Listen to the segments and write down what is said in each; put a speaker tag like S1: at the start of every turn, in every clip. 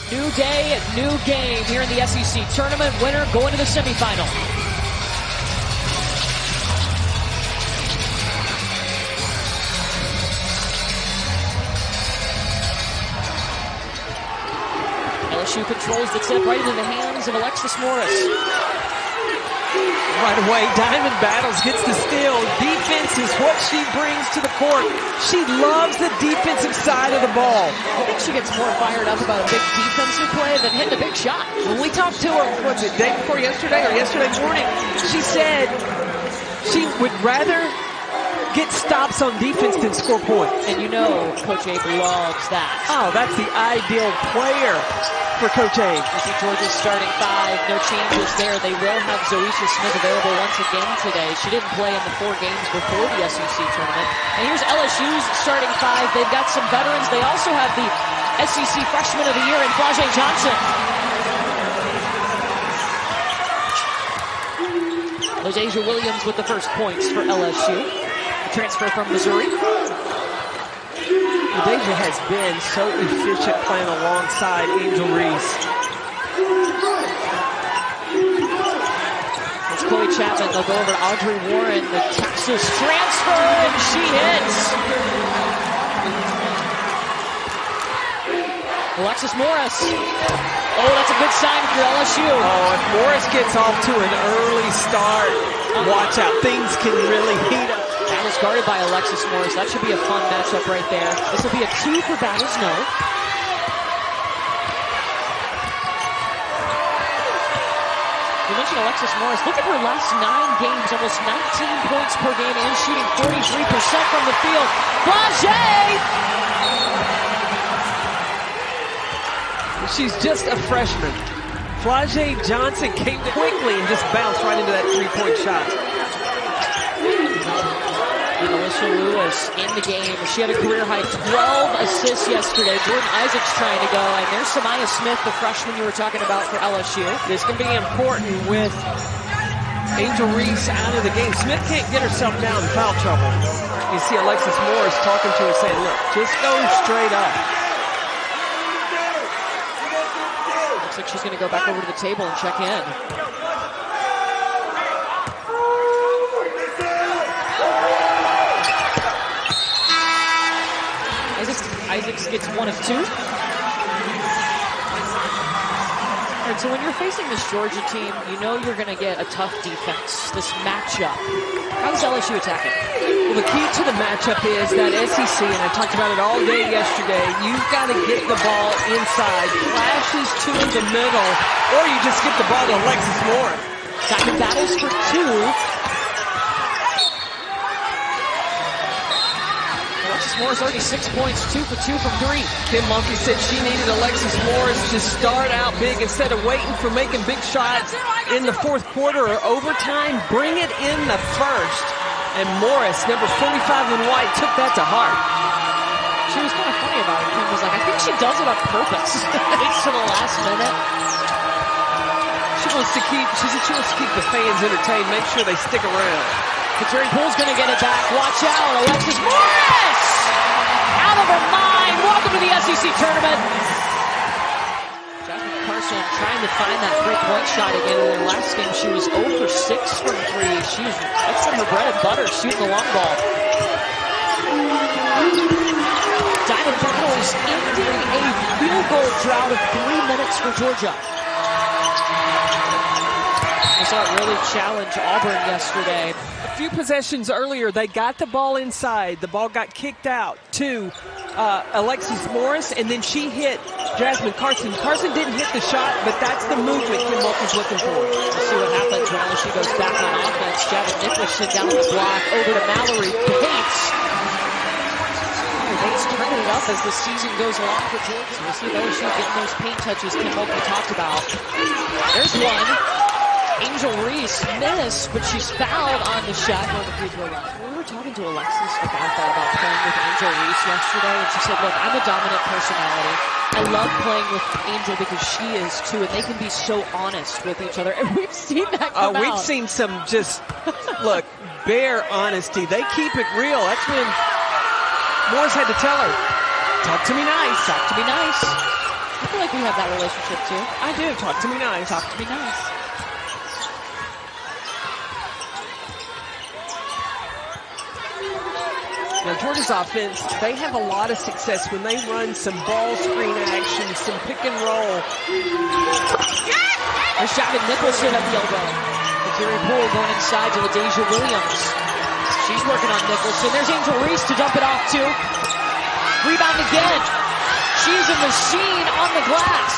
S1: New day, new game here in the SEC tournament. Winner going to the semifinal. LSU controls the tip right into the hands of Alexis Morris.
S2: Right away, Diamond battles, gets the steal. Defense is what she brings to the court. She loves the defensive side of the ball.
S1: I think she gets more fired up about a big defensive play than hitting a big shot.
S2: When we talked to her, was it day before yesterday or yesterday morning, she said she would rather get stops on defense than score points.
S1: And you know Coach Abe loves that.
S2: Oh, that's the ideal player for Coach Abe.
S1: You see Georgia's starting five, no changes there. They will have Zoisha Smith available once again today. She didn't play in the 4 games before the SEC tournament. And here's LSU's starting five. They've got some veterans. They also have the SEC Freshman of the Year in Flau'jae Johnson. LaJasia Williams with the first points for LSU. A transfer from Missouri.
S2: LaJasia has been so efficient playing alongside Angel Reese.
S1: It's Chloe Chapman. They'll go over to Audrey Warren, the Texas transfer, and she hits. Alexis Morris. Oh, that's a good sign for LSU.
S2: Oh, if Morris gets off to an early start, watch out. Things can really heat up.
S1: Battles guarded by Alexis Morris. That should be a fun matchup right there. This will be a 2 for Battles, no. You mentioned Alexis Morris. Look at her last 9 games, almost 19 points per game and shooting 43% from the field. Flau'jae!
S2: She's just a freshman. Flau'jae Johnson came quickly and just bounced right into that 3-point shot.
S1: And Alyssa Lewis in the game. She had a career-high 12 assists yesterday. Jordan Isaac's trying to go. And there's Samaya Smith, the freshman you were talking about for LSU.
S2: This can be important with Angel Reese out of the game. Smith can't get herself down in foul trouble. You see Alexis Morris talking to her saying, look, just go straight up.
S1: Looks like she's going to go back over to the table and check in. Isaacs gets 1 of 2. All right, so when you're facing this Georgia team, you know you're going to get a tough defense, this matchup. How's LSU attacking?
S2: Well, the key to the matchup is that SEC, and I talked about it all day yesterday, you've got to get the ball inside, flashes to the middle, or you just get the ball to Alexis Morris.
S1: Diamond battles for 2. Alexis Morris already 6 points, 2 for 2 from 3.
S2: Kim Mulkey said she needed Alexis Morris to start out big instead of waiting for making big shots in the 4th quarter or overtime. Bring it in the 1st. And Morris, number 45 in white, took that to heart.
S1: She was kind of funny about it. Kim was like, I think she does it on purpose. It's to the last minute.
S2: She wants to keep the fans entertained, make sure they stick around.
S1: Kateri Poole's going to get it back. Watch out. Alexis Morris! Out of her mind. Welcome to the SEC tournament. Jasmine Carson trying to find that 3-point shot again. In the last game, she was 0 for 6 from 3. That's been her bread and butter, shooting the long ball. Diamond Battles ending a field goal drought of 3 minutes for Georgia. We saw it really challenge Auburn yesterday.
S2: A few possessions earlier, they got the ball inside. The ball got kicked out to Alexis Morris, and then she hit Jasmine Carson. Carson didn't hit the shot, but that's the movement Kim Mulkey's looking for.
S1: We'll see what happens when LSU goes back on offense. Javon Nicholson down the block, over to Mallory Bates. Bates turning it up as the season goes along for Georgia. So we'll see if LSU getting those paint touches Kim Mulkey talked about. There's one. Angel Reese missed, but she's fouled on the shot on the free throw line. We were talking to Alexis about that, about playing with Angel Reese yesterday, and she said, look, I'm a dominant personality. I love playing with Angel because she is too, and they can be so honest with each other. And we've seen that come out.
S2: We've seen some just, look, bare honesty. They keep it real. That's when Morris had to tell her, talk to me nice.
S1: Talk to me nice. I feel like we have that relationship too.
S2: I do. Talk to me nice.
S1: Talk to me nice.
S2: Now, Georgia's offense, they have a lot of success when they run some ball screen action, some pick and roll.
S1: They're shouting Nicholson at the elbow. Missouri Poole going inside to LaDasia Williams. She's working on Nicholson. There's Angel Reese to dump it off to. Rebound again. She's a machine on the glass.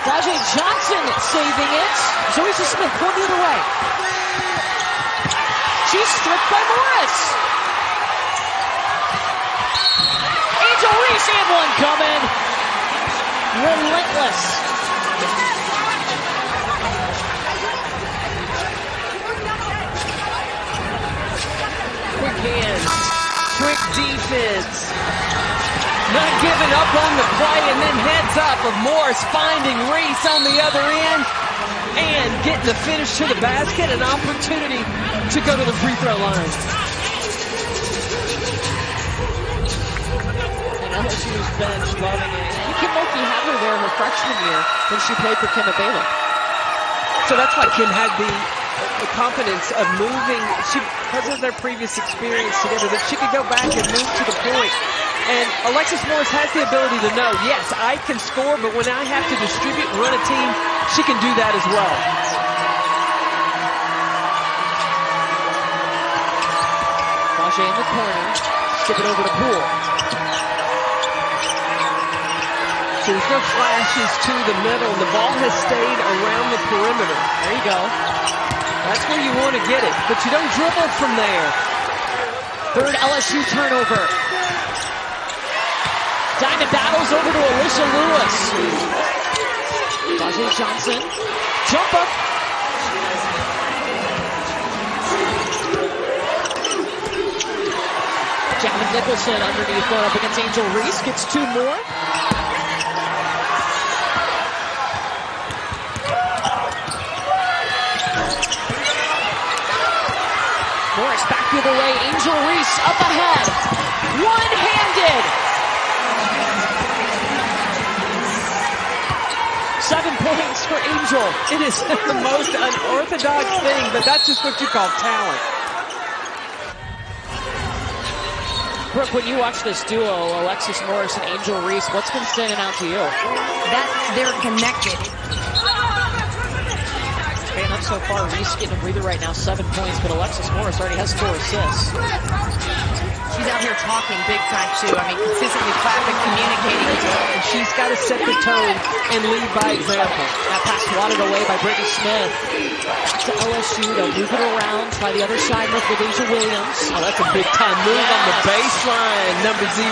S1: Flau'jae Johnson saving it. Zoisha Smith going the other way. She's stripped by Morris. Angel Reese and one coming. Relentless.
S2: Quick hands, quick defense. Not giving up on the play, and then heads up of Morris finding Reese on the other end and getting the finish to the basket, an opportunity to go to the free throw line.
S1: LSU's bench loving it. Kim Mulkey had her there her freshman year when she played for Kim at Baylor.
S2: So that's why Kim had the confidence of moving, because of their previous experience together, that she could go back and move to the point. And Alexis Morris has the ability to know, yes, I can score, but when I have to distribute and run a team, she can do that as well.
S1: Flau'jae in the corner. Skip it over to Poole.
S2: So there's no flashes to the middle. The ball has stayed around the perimeter.
S1: There you go.
S2: That's where you want to get it, but you don't dribble from there.
S1: Third LSU turnover. Diamond battles over to Alicia Lewis. Flau'jae Johnson. Jump up. Javin Nicholson underneath going up against Angel Reese. Gets two more. Morris back the other way. Angel Reese up ahead. One-handed. 7 points for Angel.
S2: It is the most unorthodox thing, but that's just what you call talent.
S1: Brooke, when you watch this duo, Alexis Morris and Angel Reese, what's been standing out to you?
S3: That they're connected.
S1: Man, up so far, Reese getting a breather right now, 7 points, but Alexis Morris already has 4 assists.
S3: She's out here talking big time too. I mean, consistently clapping, communicating.
S2: And she's got to set the tone and lead by example.
S1: That pass wadded away by Brittany Smith. Back to LSU, they'll move it around, try the other side with LaDasia Williams.
S2: Oh, that's a big time move on the baseline, number 0.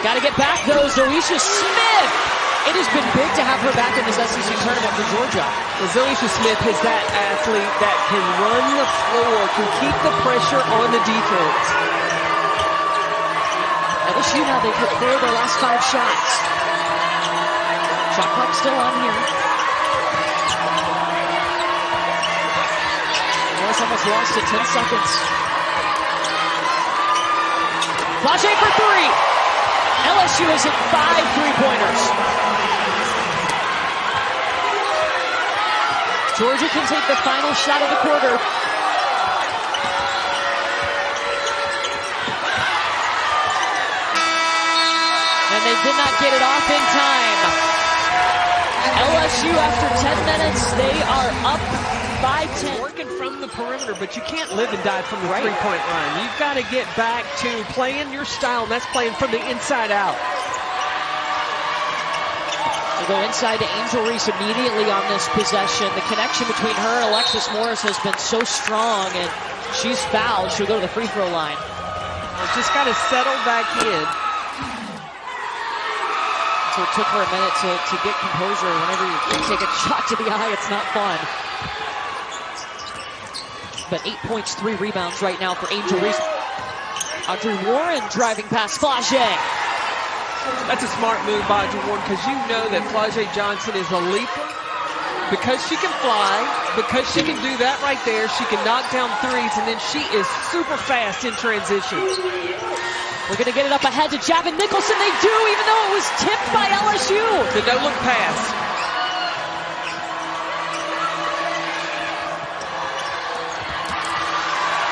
S1: Got to get back though, Zoisha Smith. It has been big to have her back in this SEC tournament for Georgia.
S2: Well, Zoisha Smith is that athlete that can run the floor, can keep the pressure on the defense.
S1: LSU now, they put 4 of their last 5 shots. Shot clock still on here. Morris almost lost it, 10 seconds. Flau'jae for 3. LSU has hit 5 3-pointers. Georgia can take the final shot of the quarter. And they did not get it off in time. LSU, after 10 minutes, they are up by 10.
S2: Working from the perimeter, but you can't live and die from the three-point line. You've got to get back to playing your style, and that's playing from the inside out.
S1: They go inside to Angel Reese immediately on this possession. The connection between her and Alexis Morris has been so strong, and she's fouled. She'll go to the free throw line.
S2: Just got to settle back in.
S1: So it took her a minute to get composure. Whenever you take a shot to the eye, it's not fun. But 8 points, 3 rebounds right now for Angel Reese. Audrey Warren driving past Flau'jae.
S2: That's a smart move by Audrey Warren, because you know that Flau'jae Johnson is a leaper. Because she can fly, because she can do that right there, she can knock down threes, and then she is super fast in transition.
S1: We're going to get it up ahead to Javin Nicholson. They do, even though it was tipped by LSU.
S2: The no-look pass.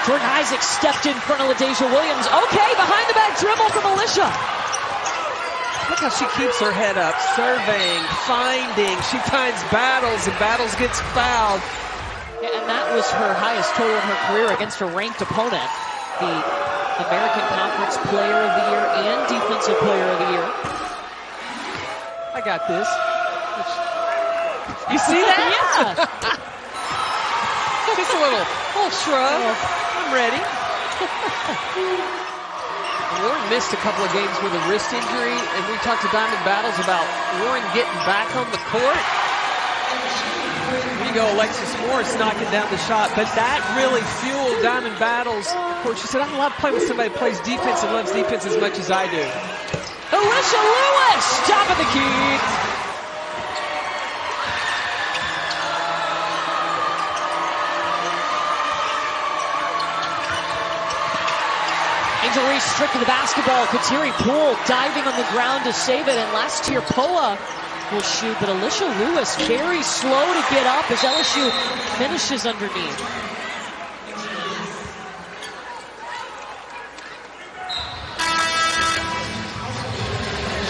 S1: Jordan Isaac stepped in front of LaDeja Williams. Okay, behind the back dribble from Alicia.
S2: Look how she keeps her head up, surveying, finding. She finds Battles, and Battles gets fouled.
S1: Yeah, and that was her highest total in her career against a ranked opponent. The American Conference Player of the Year and Defensive Player of the Year.
S2: I got this. You see that?
S1: Yeah.
S2: Just a little shrug. I'm ready. Warren missed a couple of games with a wrist injury, and we talked to Diamond Battles about Warren getting back on the court. There you go, Alexis Morris knocking down the shot, but that really fueled Diamond Battles. Of course, she said, I love playing with somebody who plays defense and loves defense as much as I do.
S1: Alicia Lewis, top of the key. Angel Reese stripped to the basketball. Kateri Poole diving on the ground to save it. And last year, Poa will shoot. But Alicia Lewis very slow to get up as LSU finishes underneath.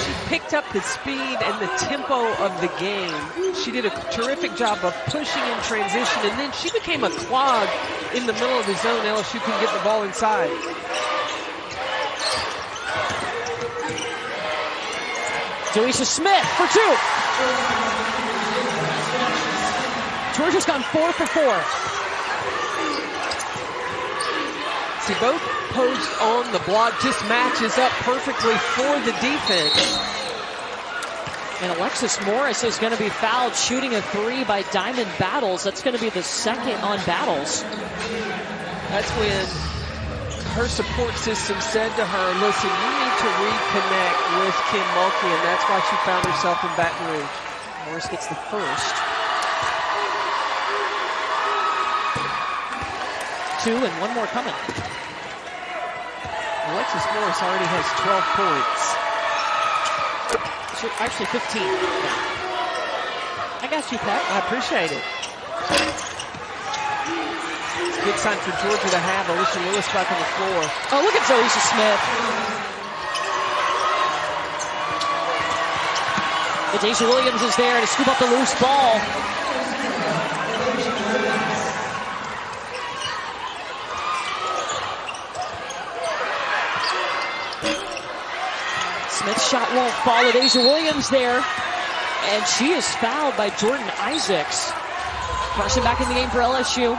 S2: She picked up the speed and the tempo of the game. She did a terrific job of pushing in transition. And then she became a clog in the middle of the zone. LSU couldn't get the ball inside.
S1: Joisha Smith for two. Georgia's gone 4 for 4.
S2: See, both posts on the block just matches up perfectly for the defense.
S1: And Alexis Morris is going to be fouled shooting a 3 by Diamond Battles. That's going to be the second on Battles.
S2: That's when her support system said to her, listen, you need to reconnect with Kim Mulkey, and that's why she found herself in Baton Rouge.
S1: Morris gets the first. 2 and 1 more coming.
S2: Alexis Morris already has 12 points.
S1: Actually 15. I got you, Pat.
S2: I appreciate it. Good sign for Georgia to have Alicia Lewis back on the floor.
S1: Oh, look at Joisha Smith. LaDeja Williams is there to scoop up the loose ball. Smith's shot won't fall. LaDeja Williams there. And she is fouled by Jordan Isaacs. Carson back in the game for LSU.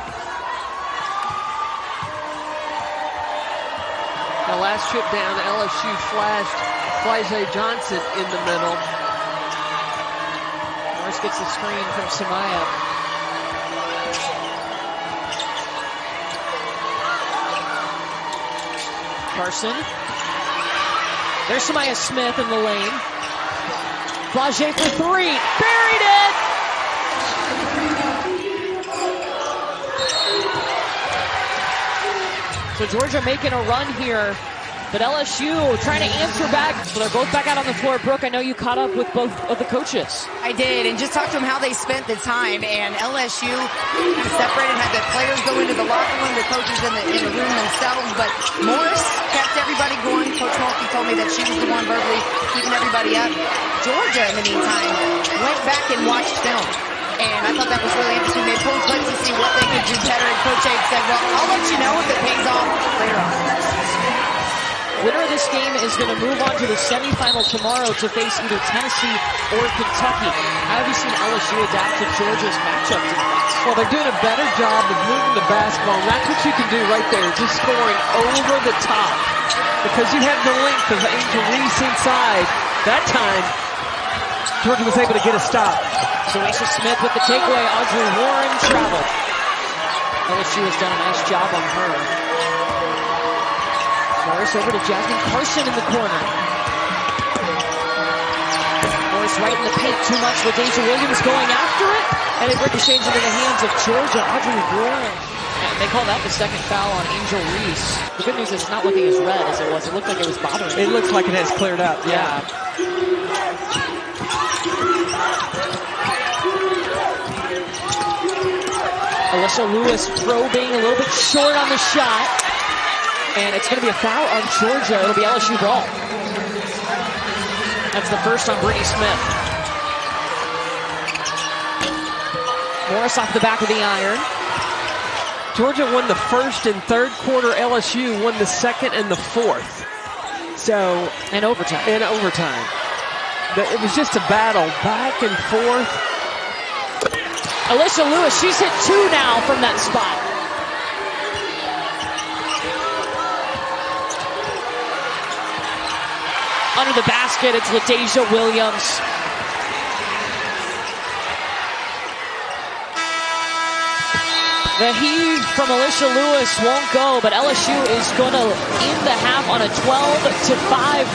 S2: The last trip down, LSU flashed Flau'jae Johnson in the middle.
S1: Morris gets the screen from Samaya. Carson. There's Samaya Smith in the lane. Flau'jae for 3. Buried it! So Georgia making a run here, but LSU trying to answer back. So they're both back out on the floor. Brooke, I know you caught up with both of the coaches.
S3: I did, and just talked to them how they spent the time. And LSU kind of separated, had the players go into the locker room, the coaches in the room themselves. But Morris kept everybody going. Coach Mulkey told me that she was the one verbally keeping everybody up. Georgia, in the meantime, went back and watched film. And I thought that was really interesting. They pulled clips to see what they could do better. And Coach Abe said, well, I'll let you know if it pays off later on.
S1: Winner of this game is going to move on to the semifinals tomorrow to face either Tennessee or Kentucky. How have you seen LSU adapt to Georgia's matchup defense?
S2: Well, they're doing a better job of moving the basketball. And that's what you can do right there, just scoring over the top. Because you have the length of Angel Reese inside. That time, Georgia was able to get a stop.
S1: Joisha Smith with the takeaway. Audrey Warren traveled. LSU has done a nice job on her. Morris over to Jasmine Carson in the corner. Morris right in the paint too much. LaDeja Williams going after it. And it ricochets into the hands of Georgia. Audrey Warren. They called out the second foul on Angel Reese. The good news is it's not looking as red as it was. It looked like it was bothering
S2: It looks like it has cleared up.
S1: Yeah. Alyssa Lewis probing, a little bit short on the shot. And it's going to be a foul on Georgia. It'll be LSU ball. That's the first on Brittany Smith. Morris off the back of the iron.
S2: Georgia won the first and third quarter. LSU won the second and the fourth. So,
S1: and overtime.
S2: It was just a battle back and forth.
S1: Alyssa Lewis, she's hit 2 now from that spot. Under the basket, it's LaDasia Williams. The heave from Alyssa Lewis won't go, but LSU is going to end the half on a 12-5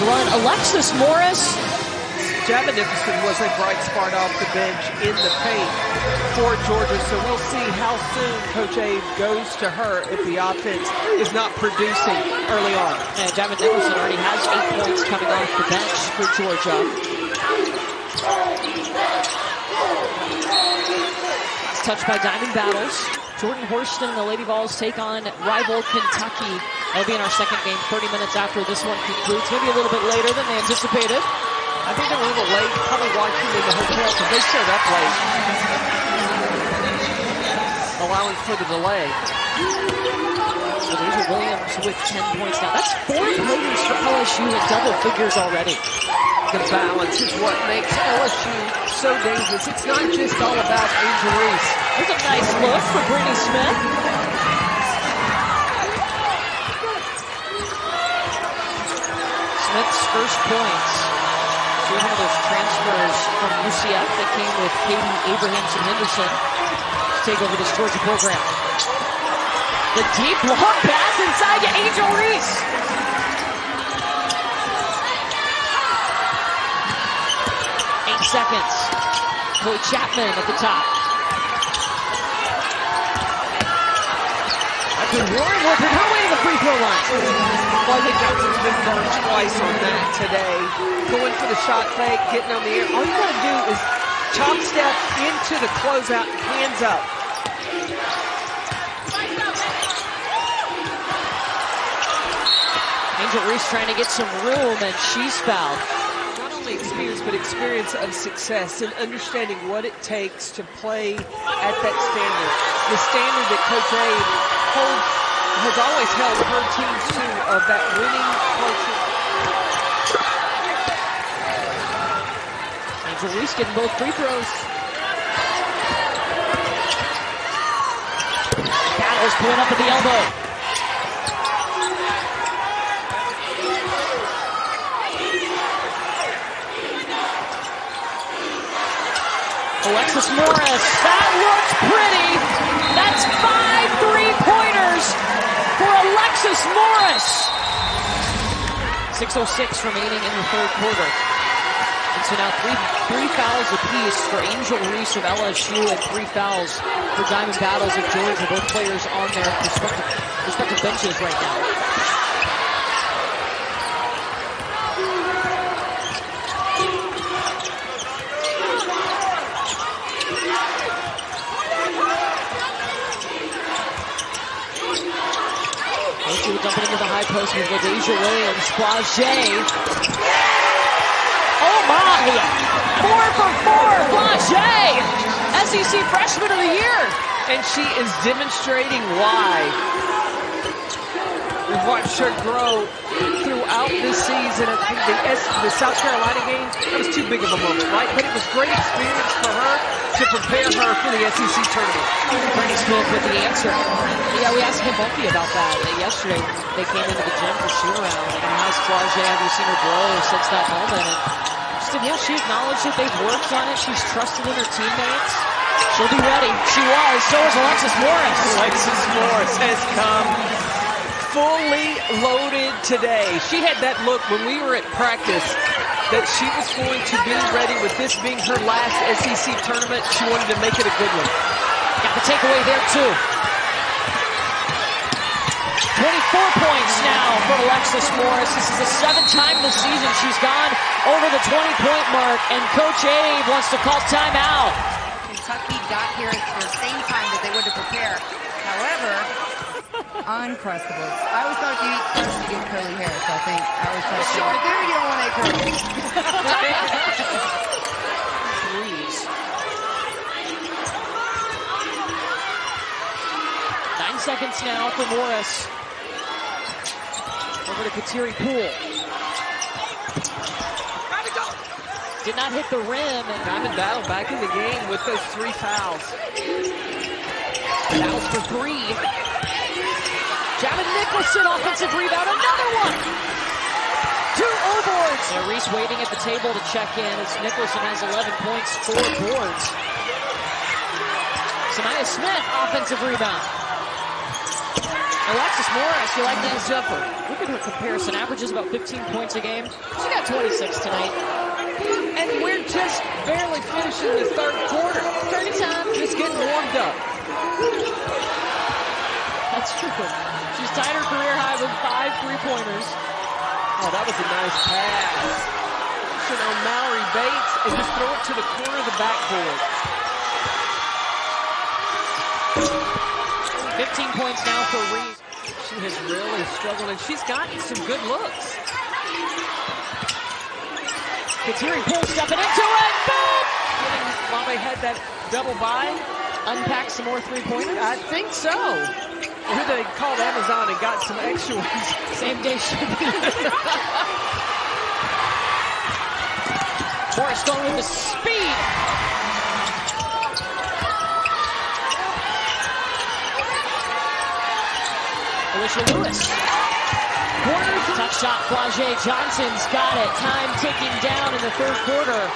S1: run. Alexis Morris.
S2: Javanificent was a bright spot off the bench in the paint for Georgia, so we'll see how soon Coach Abe goes to her if the offense is not producing early on.
S1: And Javanificent already has 8 points coming off the bench for Georgia. It's touched by Diamond Battles. Jordan Horston and the Lady Vols take on rival Kentucky. That'll be in our second game, 30 minutes after this one concludes. Maybe a little bit later than they anticipated.
S2: I think they were a little late, probably watching in the hotel because they showed up late, allowing for the delay.
S1: LaDasia Williams with 10 points now. That's 4 players for LSU in double figures already.
S2: The balance is what makes LSU so dangerous. It's not just all about Angel Reese.
S1: There's a nice look for Brittany Smith. Smith's first points. She was one of those transfers from UCF that came with Katie Abrahamson-Henderson to take over this Georgia program. The deep long pass inside to Angel Reese. Seconds. Chloe Chapman at the top. Good Warren working her way to the free throw line.
S2: Flau'jae Johnson's been burned twice on that today. Going for the shot fake, getting on the air. All you gotta do is chop step into the closeout, hands up.
S1: Angel Reese trying to get some room, and she's fouled.
S2: Experience, but experience of success and understanding what it takes to play at that standard. The standard that Coach Abe has always held her teams to, of that winning culture.
S1: Angel Reese getting both free throws. Battles pulling up at the elbow. Alexis Morris, that looks pretty. That's 5 3-pointers for Alexis Morris. 6:06 remaining in the third quarter. And so now three fouls apiece for Angel Reese of LSU and 3 fouls for Diamond Battles of Georgia. Both players on their respective benches right now. Dumping into the high post with LaDasia Williams. Flau'jae. Oh my! 4 for 4, Flau'jae! SEC Freshman of the Year.
S2: And she is demonstrating why. We've watched her grow throughout this season. I think the South Carolina game, that was too big of a moment, right? But it was great experience for her to prepare her for the SEC tournament.
S1: Brittany Smith with the answer. Yeah, we asked Kim Mulkey about that yesterday. They came into the gym for shoot-around. And how's Flau'jae? Have you seen her grow since that moment? And she said, yeah, she acknowledged that they've worked on it. She's trusted in her teammates. She'll be ready. She was. So is Alexis Morris.
S2: Alexis Morris has come fully loaded today. She had that look when we were at practice that she was going to be ready with this being her last SEC tournament. She wanted to make it a good one.
S1: Got the takeaway there, too. 24 points now for Alexis Morris. This is the 7th time this season she's gone over the 20-point mark, and Coach Abe wants to call timeout.
S3: Kentucky got here at the same time that they would to prepare. However, Uncrustables. I always thought if you eat crust, you get curly hair, so I think I always thought short hair, you don't want to curly.
S1: Threes. 9 seconds now for Morris. Over to Kateri Poole. Did not hit the rim.
S2: Diamond Battle back in the game with those 3 fouls.
S1: Fouls for 3. Javin Nicholson, offensive rebound, another one! 2 boards. And Reese waiting at the table to check in as Nicholson has 11 points, 4 boards. Samaya Smith, offensive rebound. Alexis Morris, you like that jumper? Look at her comparison. Averages about 15 points a game. She got 26 tonight.
S2: And we're just barely finishing the 3rd quarter.
S1: 30 time.
S2: Just getting warmed up.
S1: That's true. She's tied her career high with 5 3-pointers.
S2: Oh, that was a nice pass. Should on Mallory Bates and just throw it to the corner of the backboard.
S1: 15 points now for Reese.
S2: She has really struggled, and she's gotten some good looks.
S1: Kateri Poole stepping into it. Boom!
S2: While they had that double by,
S1: Unpack some more 3-pointers.
S2: I think so. Or they called Amazon and got some extra ones.
S1: Same day shipping. Morris going with the speed. Alicia Lewis. Tough shot. Flau'jae Johnson's got it. Time ticking down in the 3rd quarter.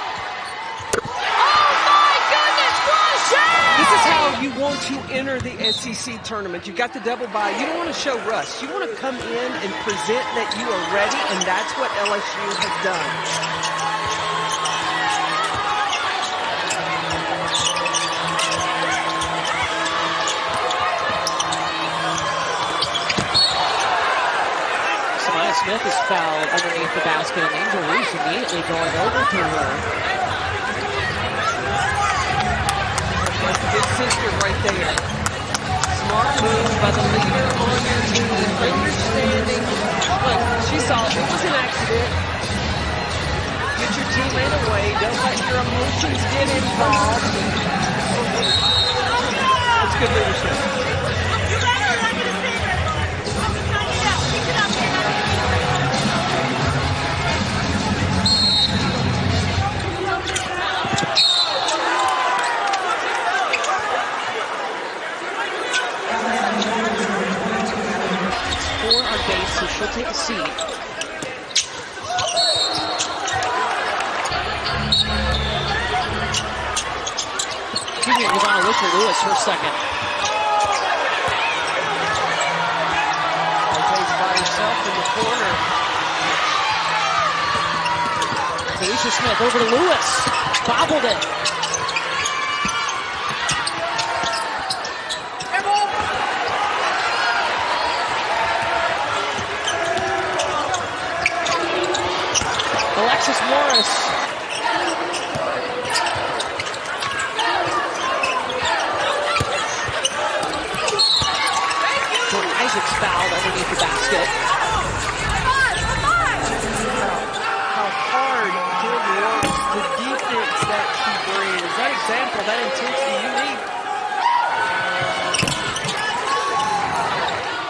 S1: Oh my goodness, Flau'jae!
S2: This is how you want to enter the SEC tournament. You got the double bye. You don't want to show rust. You want to come in and present that you are ready, and that's what LSU has done.
S1: Smith is fouled underneath the basket, and Angel Reese immediately going over to her.
S2: That's a good sister right there. Smart move by the leader on your team. Understanding. Look, she saw it was an accident. Get your teammate away. Don't let your emotions get involved. That's good leadership.
S1: So she'll take a seat. Excuse me, it was on Alicia Lewis, her second.
S2: Flau'jae's by herself in the corner.
S1: Alicia Smith over to Lewis. Bobbled it. Alexis Morris. Jordan Isaac's fouled underneath the basket.
S2: How hard Jordan works, the defense that she brings. That example, that intensity you need.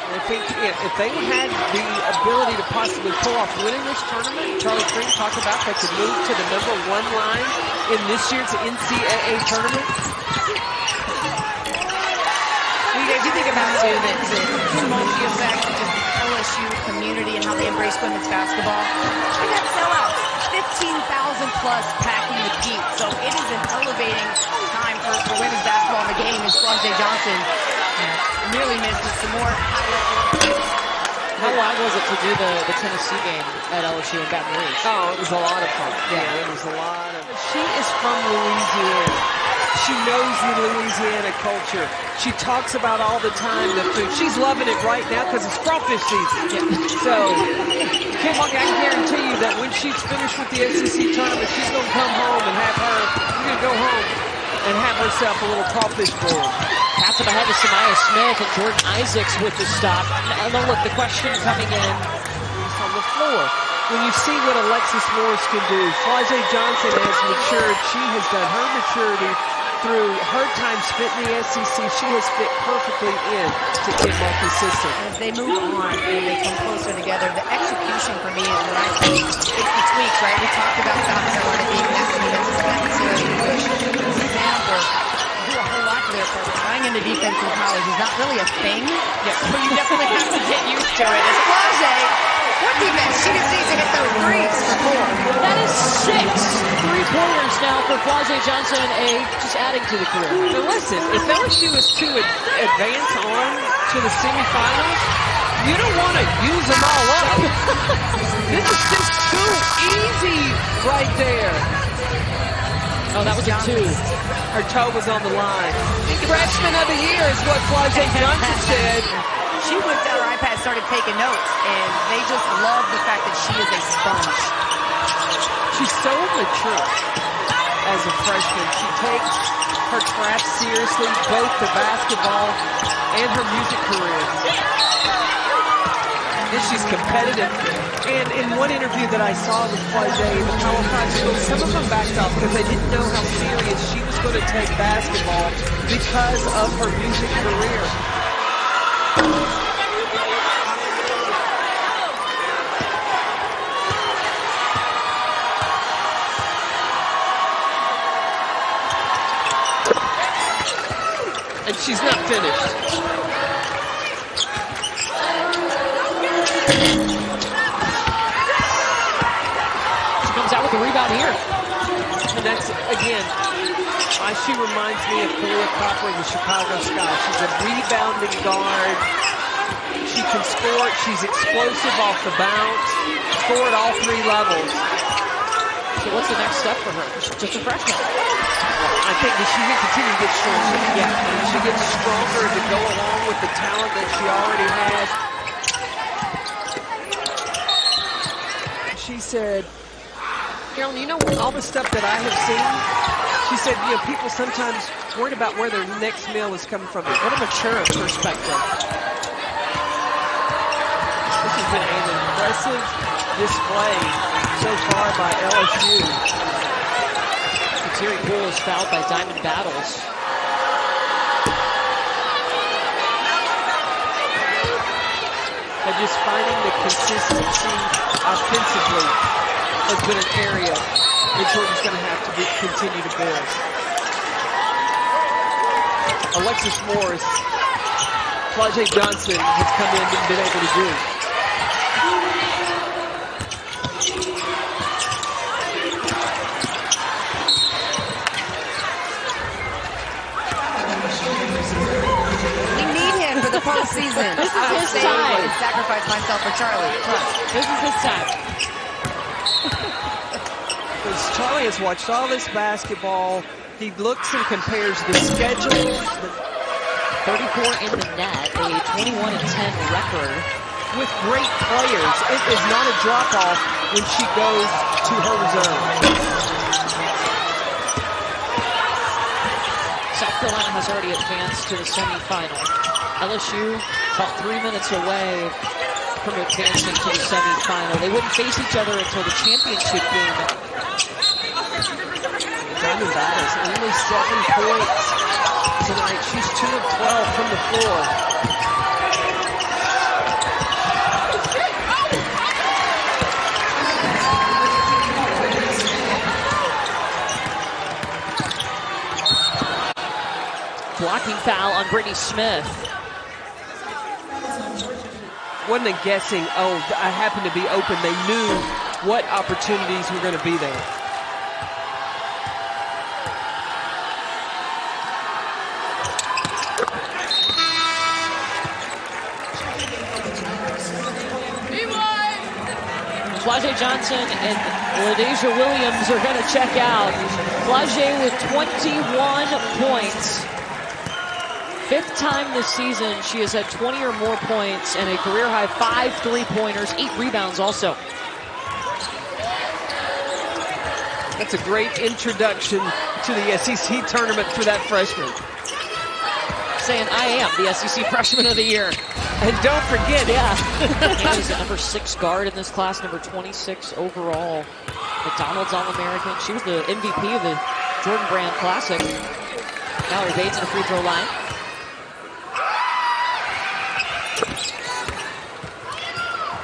S2: I think if they had the ability to possibly pull off winning this tournament, Charlie Crane talked about they could move to the #1 line in this year's NCAA tournament.
S3: If you think about too that the Kim Mulkey effect, just the LSU community and how they embrace women's basketball, they got sellouts. 15,000 plus packing the Pete. So it is an elevating time for women's basketball in the game as Flau'jae Johnson really missed some more high-level.
S1: How loud was it to do the Tennessee game at LSU in Baton Rouge?
S2: Oh, it was a lot of fun. Yeah, it was a lot of. She is from Louisiana. She knows the Louisiana culture. She talks about all the time the food. She's loving it right now because it's crawfish season. So, Kim Mulkey, I can guarantee you that when she's finished with the SEC tournament, she's going to come home and have her, she's going to go home and have herself a little crawfish bowl.
S1: Pass it ahead to Samaya Smith and Jordan Isaacs with the stop. Now look, the question coming in
S2: on the floor. When you see what Alexis Morris can do, Flau'jae Johnson has matured. She has done her maturity through her time spent in the SEC. She has fit perfectly into Kim Mulkey's system.
S3: As they move on and they come closer together, the execution for me is what I think. It's the tweaks, right? We talked about South Carolina being that team that's not necessarily push, revamp, or do a whole lot to their program. Buying into defense in college is not really a thing. Yeah, so you definitely have to get used to it. As Flau'jae, what defense? She just needs to hit those threes for 4.
S1: That is 6 3-pointers now for Flau'jae Johnson, just adding to the career.
S2: Now listen, if LSU is to advance on to the semifinals, you don't want to use them all up. This is just too easy right there.
S1: Oh, that was a 2.
S2: Her toe was on the line. Freshman of the year is what Flau'jae Johnson said.
S3: She whipped out her iPad, started taking notes, and they just love the fact that she is a sponge.
S2: She's so mature as a freshman. She takes her craft seriously, both the basketball and her music career. And she's competitive. And in one interview that I saw with Flau'jae, the Power 5 schools, some of them backed off because they didn't know how serious she was going to take basketball because of her music career. And she's not finished.
S1: She comes out with a rebound here.
S2: And that's, again, she reminds me of Kalia Copper in the Chicago Sky. She's a rebounding guard. She can score. She's explosive off the bounce. Score at all 3 levels.
S1: So what's the next step for her? She's just a freshman.
S2: I think that she can continue to get stronger. Yeah, and she gets stronger to go along with the talent that she already has. She said, Carolyn, you know all the stuff that I have seen? She said, you know, people sometimes worried about where their next meal is coming from. What a mature perspective. This has been an impressive display so far by LSU.
S1: Terry Poole is fouled by Diamond Battles.
S2: And just finding the consistency offensively has been an area that Georgia's going to have to continue to build. Alexis Morris, Flau'jae Johnson has come in and been able to do.
S3: The postseason.
S1: This is his time.
S3: And sacrifice myself for Charlie.
S1: This is his time.
S2: Because Charlie has watched all this basketball. He looks and compares the schedule.
S1: 34 in the net, a 21-10 record.
S2: With great players. It is not a drop-off when she goes to her zone.
S1: South Carolina has already advanced to the semifinal. LSU about 3 minutes away from advancing to the semifinal. They wouldn't face each other until the championship game.
S2: Diamond Battles, only 7 points tonight. She's 2 of 12 from the floor.
S1: Blocking foul on Brittany Smith.
S2: Wasn't a guessing, oh, I happened to be open. They knew what opportunities were going to be there.
S1: Flau'jae Johnson and LaDasia Williams are going to check out. Flau'jae with 21 points. 5th time this season she has had 20 or more points and a career-high 5 3-pointers, 8 rebounds also.
S2: That's a great introduction to the SEC tournament for that freshman.
S1: Saying, I am the SEC Freshman of the Year.
S2: And don't forget,
S1: Hannah's the number 6 guard in this class, number 26 overall. McDonald's All-American. She was the MVP of the Jordan Brand Classic. Mallory Bates at the free throw line.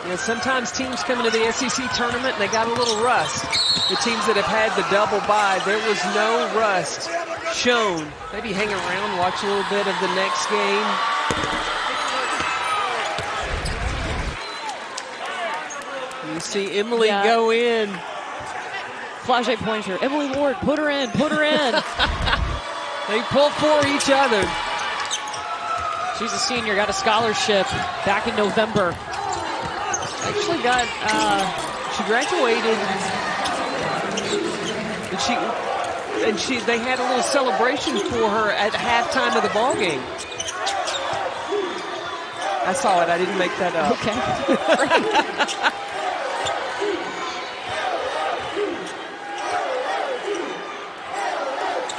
S2: You know, sometimes teams come into the SEC tournament and they got a little rust. The teams that have had the double bye, there was no rust shown. Maybe hang around, watch a little bit of the next game. You see Emily go in.
S1: Flau'jae points her. Emily Ward, put her in, put her in.
S2: They pull for each other.
S1: She's a senior, got a scholarship back in November.
S2: Actually got, she graduated, and they had a little celebration for her at halftime of the ball game. I saw it, I didn't make that up.
S1: Okay.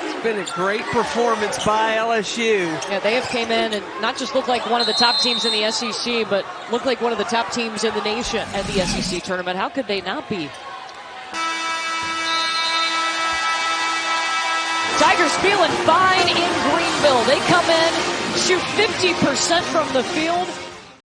S2: It's been a great performance by LSU.
S1: Yeah, they have came in and not just looked like one of the top teams in the SEC, but looked like one of the top teams in the nation at the SEC tournament. How could they not be? Tigers feeling fine in Greenville. They come in, shoot 50% from the field.